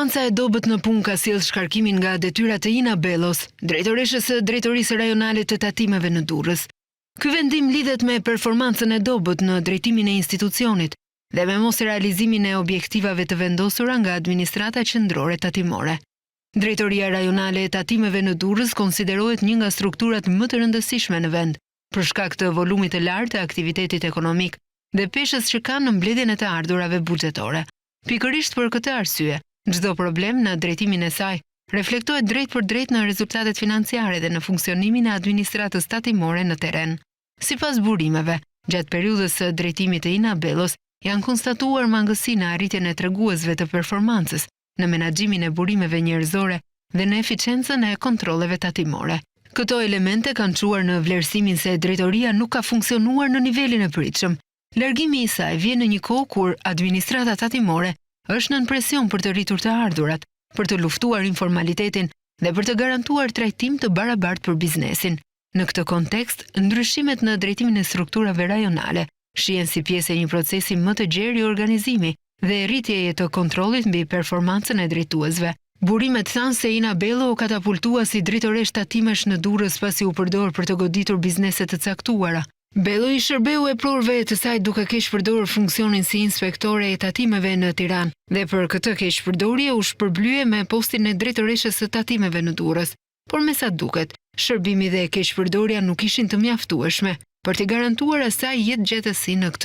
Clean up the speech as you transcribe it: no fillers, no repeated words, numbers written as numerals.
Performanca e dobët në punë ka sjellë shkarkimin nga detyrat e Ina Bellos, drejtoreshës së Drejtorisë Rajonale të Tatimeve në Durrës. Ky vendim lidhet me performancën e dobët në drejtimin e institucionit dhe me mos realizimin e objektivave të vendosura nga administrata qendrore tatimore. Drejtoria Rajonale e Tatimeve në Durrës konsiderohet një nga strukturat më të rëndësishme në vend, për shkak të volumit të lartë të aktivitetit ekonomik dhe peshës që kanë në mbledhjen e të ardhurave buxhetore. Pikërisht për këtë arsye, çdo problem në drejtimin e saj reflektohet drejt për drejt në rezultatet financiare dhe në funksionimin e administratës tatimore në terren. Sipas burimeve, gjatë periudhës së drejtimit të Ina Bellos, janë konstatuar mangësi në arritjen e treguesve të performancës, në menaxhimin e burimeve njerëzore dhe në eficiencën e kontrolleve tatimore. Këto elemente kanë çuar në vlerësimin se drejtoria nuk ka funksionuar në nivelin e pritshëm. Largimi i saj vjen në një kohë kur administrata tatimore është nën presion për të rritur të ardhurat, për të luftuar informalitetin dhe për të garantuar trajtim të barabartë për biznesin. Në këtë kontekst, ndryshimet në drejtimin e strukturave rajonale shihen si pjesë e një procesi më të gjerë i organizimi dhe rritjeje të kontrollit mbi performancën e drejtuesve. Burimet thanë se Ina Bello u katapultua si drejtoresh tatimesh në Durrës pasi u përdor për të goditur biznese të caktuara. Bello i shërbeu e prorëve të saj duke keq përdorur funksionin si inspektore e tatimeve në Tiranë dhe për këtë keqpërdorje u shpërblye me postin e drejtoreshës së tatimeve në Durrës. Por me sa duket, shërbimi dhe keqpërdorja nuk ishin të mjaftueshme për t'i garantuar asaj jetë gjetësi në këtë